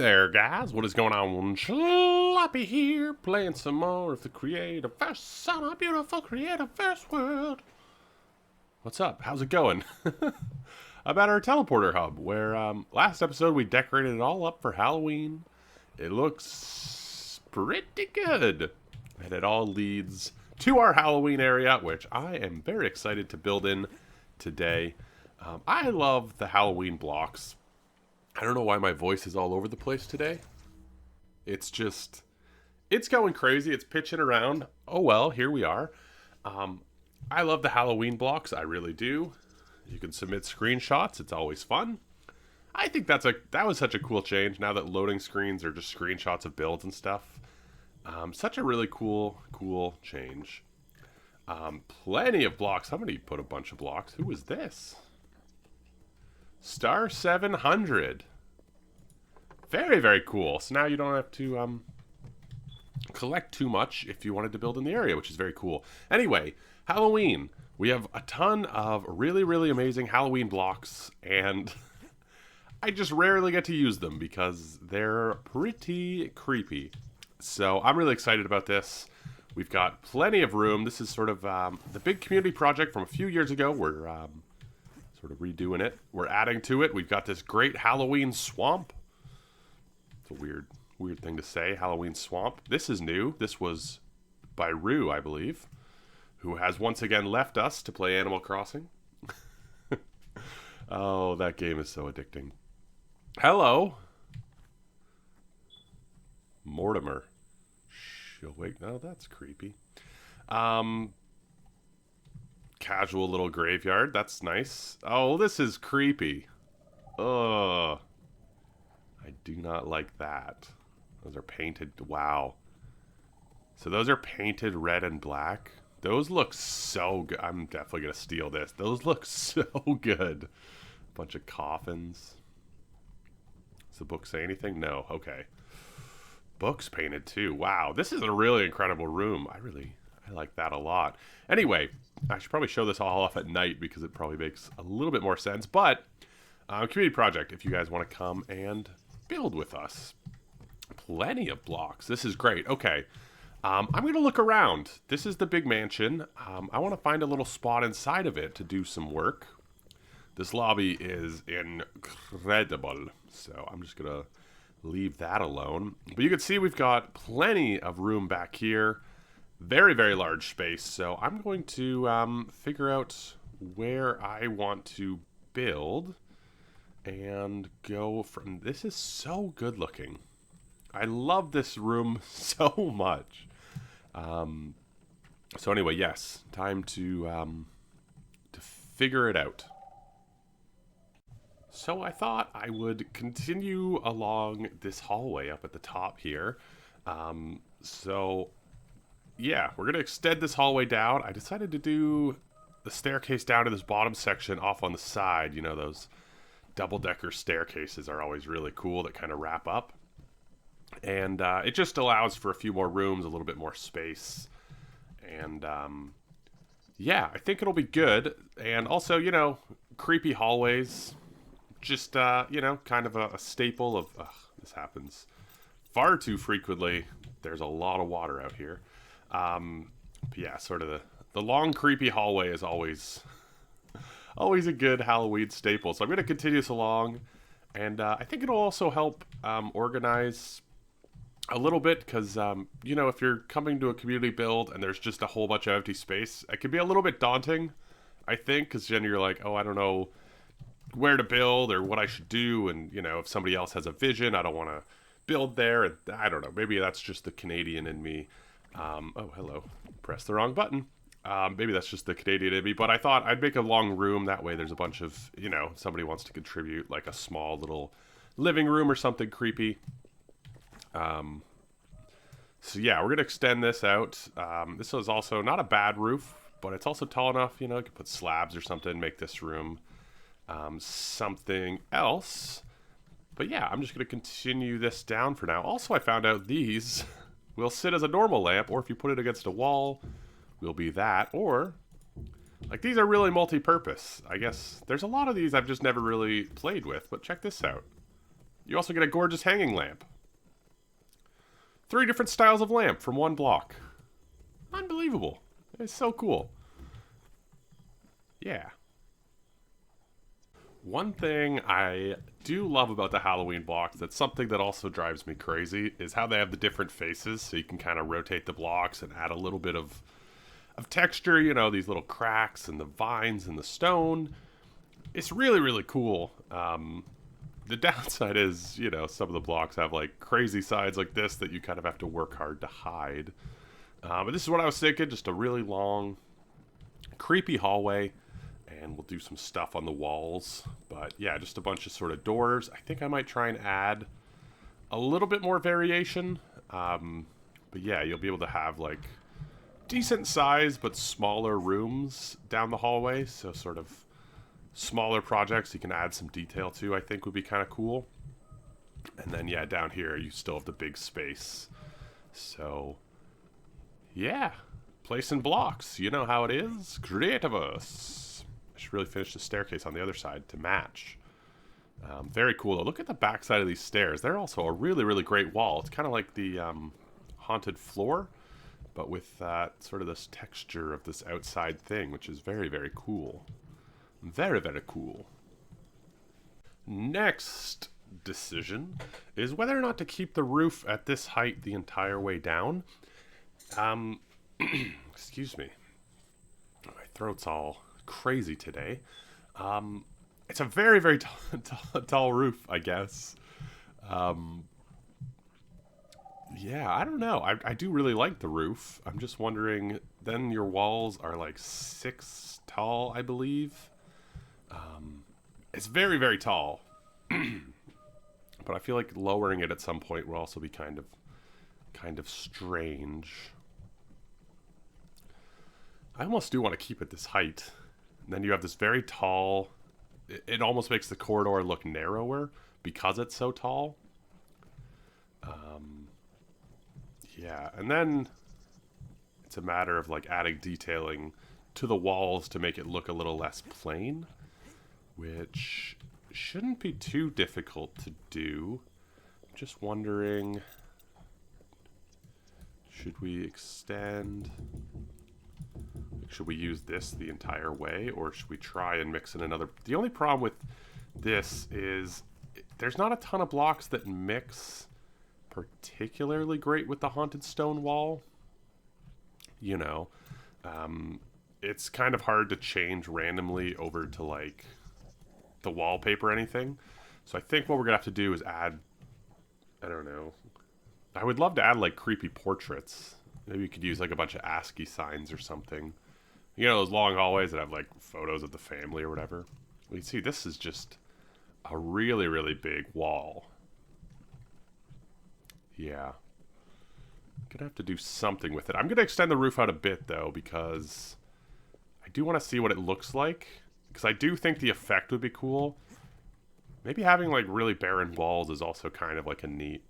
there, guys. What is going on? Sloppy here, playing some more of the Creativerse on our beautiful Creativerse world. What's up? How's it going? About our teleporter hub, where last episode we decorated it all up for Halloween. It looks pretty good. And it all leads to our Halloween area, which I am very excited to build in today. I love the Halloween blocks. I don't know why my voice is all over the place today. It's going crazy. It's pitching around. Oh well, here we are. I love the Halloween blocks. I really do. You can submit screenshots. It's always fun. I think that was such a cool change. Now that loading screens are just screenshots of builds and stuff. Such a really cool change. Plenty of blocks. Somebody put a bunch of blocks. Who was this? Star 700. Very, very cool. So now you don't have to collect too much if you wanted to build in the area, which is very cool. Anyway, Halloween. We have a ton of really, really amazing Halloween blocks, and I just rarely get to use them because they're pretty creepy. So I'm really excited about this. We've got plenty of room. This is sort of the big community project from a few years ago. We're sort of redoing it. We're adding to it. We've got this great Halloween swamp. It's a weird thing to say, Halloween swamp. This is new. This was by Rue, I believe, who has once again left us to play Animal Crossing. Oh, that game is so addicting. Hello. Mortimer. She'll wake. Oh, that's creepy. Casual little graveyard. That's nice. Oh, this is creepy. Ugh. I do not like that. Those are painted. Wow. So those are painted red and black. Those look so good. I'm definitely going to steal this. Those look so good. Bunch of coffins. Does the book say anything? No. Okay. Books painted too. Wow. This is a really incredible room. I like that a lot. Anyway, I should probably show this all off at night because it probably makes a little bit more sense. But community project, if you guys want to come and build with us. Plenty of blocks. This is great. Okay. I'm going to look around. This is the big mansion. I want to find a little spot inside of it to do some work. This lobby is incredible. So I'm just going to leave that alone. But you can see we've got plenty of room back here. Very, very large space. So I'm going to figure out where I want to build and go from... This is so good looking. I love this room so much. So anyway, yes, time to figure it out. So I thought I would continue along this hallway up at the top here. So yeah, we're going to extend this hallway down. I decided to do the staircase down to this bottom section off on the side. You know, those double-decker staircases are always really cool that kind of wrap up. And it just allows for a few more rooms, a little bit more space. And yeah, I think it'll be good. And also, you know, creepy hallways. Just, you know, kind of a staple of... this happens far too frequently. There's a lot of water out here. But yeah, sort of the long, creepy hallway is always a good Halloween staple. So I'm going to continue this along. And I think it'll also help organize a little bit. Because, you know, if you're coming to a community build and there's just a whole bunch of empty space, it can be a little bit daunting, I think. Because then you're like, oh, I don't know where to build or what I should do. And, you know, if somebody else has a vision, I don't want to build there. And I don't know. Maybe that's just the Canadian in me. Oh, hello. Press the wrong button. Maybe that's just the Canadian in me, but I thought I'd make a long room. That way there's a bunch of, you know, somebody wants to contribute like a small little living room or something creepy. So yeah, we're going to extend this out. This is also not a bad roof, but it's also tall enough, you know, you could put slabs or something, make this room something else. But yeah, I'm just going to continue this down for now. Also, I found out these will sit as a normal lamp, or if you put it against a wall, will be that. Or, like, these are really multi-purpose. I guess there's a lot of these I've just never really played with, but check this out. You also get a gorgeous hanging lamp. 3 different styles of lamp from 1 block. Unbelievable. It's so cool. Yeah. One thing I do love about the Halloween blocks, that's something that also drives me crazy, is how they have the different faces, so you can kind of rotate the blocks and add a little bit of texture, you know, these little cracks and the vines and the stone. It's really, really cool. The downside is, you know, some of the blocks have like crazy sides like this that you kind of have to work hard to hide. But this is what I was thinking, just a really long, creepy hallway, and we'll do some stuff on the walls. But yeah, just a bunch of sort of doors. I think I might try and add a little bit more variation. But yeah, you'll be able to have like decent size but smaller rooms down the hallway, so sort of smaller projects you can add some detail to, I think would be kind of cool. And then yeah, down here you still have the big space. So yeah, placing blocks, you know how it is. Creativerse. I should really finish the staircase on the other side to match. Very cool though. Look at the back side of these stairs. They're also a really, really great wall. It's kind of like the haunted floor, but with sort of this texture of this outside thing, which is very, very cool. Very, very cool. Next decision is whether or not to keep the roof at this height the entire way down. Excuse me. My throat's all crazy today. It's a very, very tall roof, I guess. Yeah, I don't know. I do really like the roof. I'm just wondering, then your walls are like 6 tall, I believe. It's very, very tall. But I feel like lowering it at some point will also be kind of strange. I almost do want to keep it this height. And then you have this very tall... It almost makes the corridor look narrower because it's so tall. Yeah, and then it's a matter of like adding detailing to the walls to make it look a little less plain, which shouldn't be too difficult to do. I'm just wondering, should we extend... Should we use this the entire way, or should we try and mix in another... The only problem with this is there's not a ton of blocks that mix particularly great with the haunted stone wall. You know, it's kind of hard to change randomly over to like the wallpaper or anything. So I think what we're gonna have to do is add, I don't know, I would love to add like creepy portraits. Maybe you could use like a bunch of ASCII signs or something. You know, those long hallways that have like photos of the family or whatever. Well, you see, this is just a really, really big wall. Yeah. Gonna have to do something with it. I'm gonna extend the roof out a bit though, because I do want to see what it looks like. Because I do think the effect would be cool. Maybe having like really barren walls is also kind of like a neat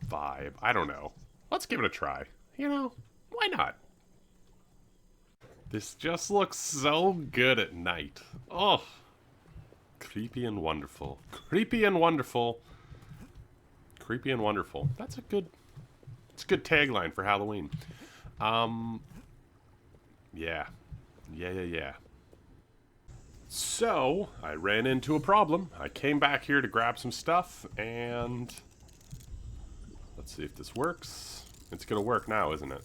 vibe. I don't know. Let's give it a try. You know, why not? This just looks so good at night. Oh, creepy and wonderful. Creepy and wonderful. Creepy and wonderful. It's a good tagline for Halloween. Yeah. Yeah. So, I ran into a problem. I came back here to grab some stuff, and let's see if this works. It's gonna work now, isn't it?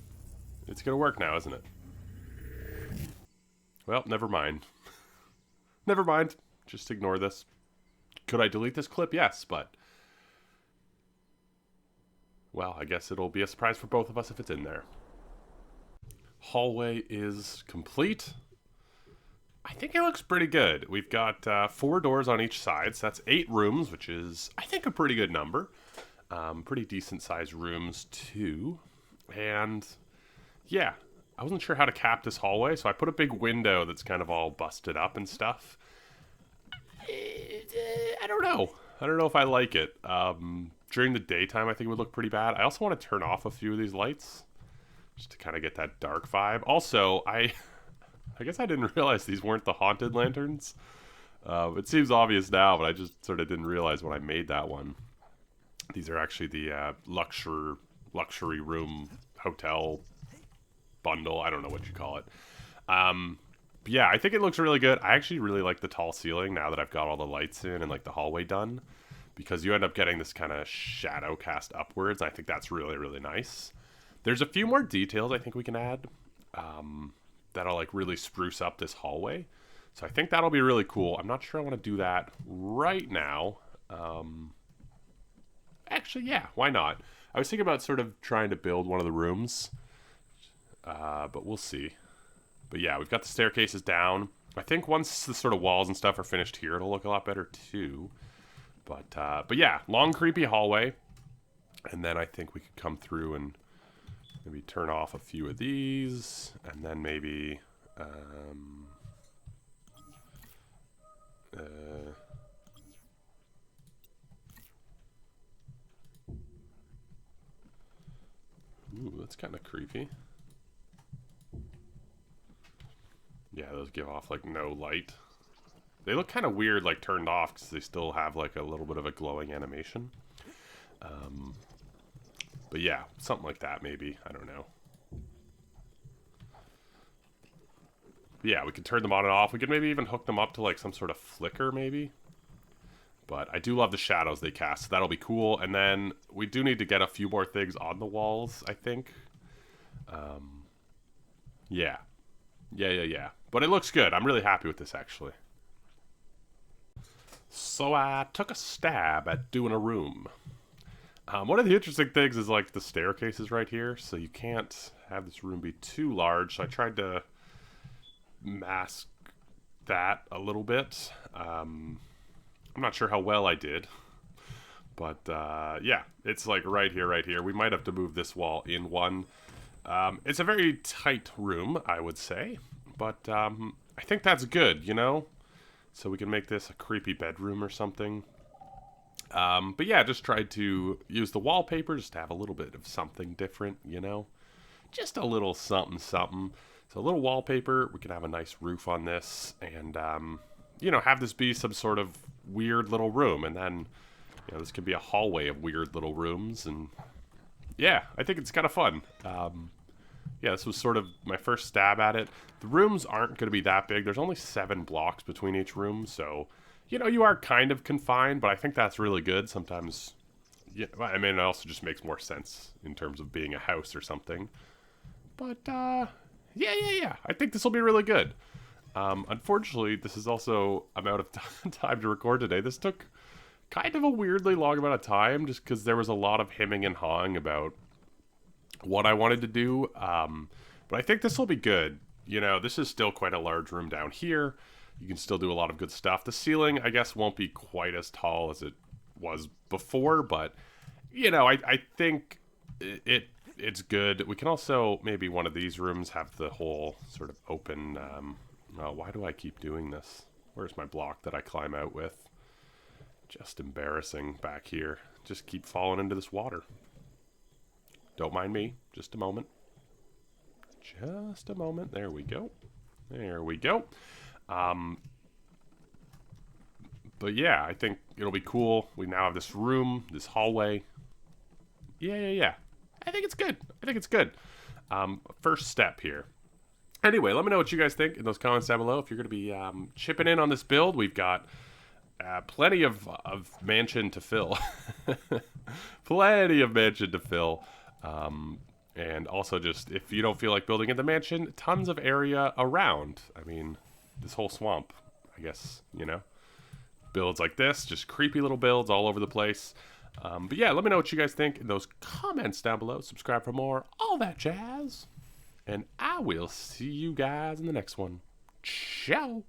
It's gonna work now, isn't it? Well, never mind. Never mind. Just ignore this. Could I delete this clip? Yes, but... well, I guess it'll be a surprise for both of us if it's in there. Hallway is complete. I think it looks pretty good. We've got 4 doors on each side, so that's 8 rooms, which is, I think, a pretty good number. Pretty decent sized rooms, too. And, yeah, I wasn't sure how to cap this hallway, so I put a big window that's kind of all busted up and stuff. I don't know. I don't know if I like it. During the daytime, I think it would look pretty bad. I also want to turn off a few of these lights, just to kind of get that dark vibe. Also, I guess I didn't realize these weren't the haunted lanterns. It seems obvious now, but I just sort of didn't realize when I made that one. These are actually the luxury room hotel bundle. I don't know what you call it. But yeah, I think it looks really good. I actually really like the tall ceiling now that I've got all the lights in and like the hallway done, because you end up getting this kind of shadow cast upwards. I think that's really, really nice. There's a few more details I think we can add that'll like really spruce up this hallway. So I think that'll be really cool. I'm not sure I want to do that right now. Actually, yeah, why not? I was thinking about sort of trying to build one of the rooms, but we'll see. But yeah, we've got the staircases down. I think once the sort of walls and stuff are finished here, it'll look a lot better too. But yeah, long creepy hallway, and then I think we could come through and maybe turn off a few of these, and then maybe ooh, that's kind of creepy. Yeah, those give off like no light. They look kind of weird, like turned off, because they still have like a little bit of a glowing animation. But yeah, something like that maybe. I don't know. But yeah, we could turn them on and off. We could maybe even hook them up to like some sort of flicker maybe. But I do love the shadows they cast, so that'll be cool. And then we do need to get a few more things on the walls, I think. Yeah. Yeah. But it looks good. I'm really happy with this, actually. So I took a stab at doing a room. One of the interesting things is like the staircases right here, so you can't have this room be too large. So I tried to mask that a little bit. I'm not sure how well I did, but yeah, it's like right here. We might have to move this wall in one. It's a very tight room, I would say, but I think that's good, you know? So we can make this a creepy bedroom or something. But yeah, just tried to use the wallpaper just to have a little bit of something different, you know? Just a little something. So a little wallpaper, we can have a nice roof on this, and, you know, have this be some sort of weird little room, and then, you know, this could be a hallway of weird little rooms, and yeah, I think it's kind of fun. Yeah, this was sort of my first stab at it. The rooms aren't going to be that big. There's only 7 blocks between each room, so, you know, you are kind of confined, but I think that's really good. Sometimes, yeah, I mean, it also just makes more sense in terms of being a house or something. But, yeah. I think this will be really good. Unfortunately, this is also, I'm out of time to record today. This took kind of a weirdly long amount of time, just because there was a lot of hemming and hawing about what I wanted to do. But I think this will be good. You know, this is still quite a large room down here. You can still do a lot of good stuff. The ceiling, I guess, won't be quite as tall as it was before, but, you know, I think it's good. We can also, maybe one of these rooms have the whole sort of open, why do I keep doing this? Where's my block that I climb out with? Just embarrassing back here. Just keep falling into this water. Don't mind me. Just a moment. Just a moment. There we go. But yeah, I think it'll be cool. We now have this room, this hallway. Yeah. I think it's good. First step here. Anyway, let me know what you guys think in those comments down below. If you're going to be chipping in on this build, we've got plenty of mansion to fill. Plenty of mansion to fill. And also, just if you don't feel like building in the mansion, tons of area around. I mean, this whole swamp, I guess, you know, builds like this, just creepy little builds all over the place. But yeah, let me know what you guys think in those comments down below. Subscribe for more, all that jazz. And I will see you guys in the next one. Ciao.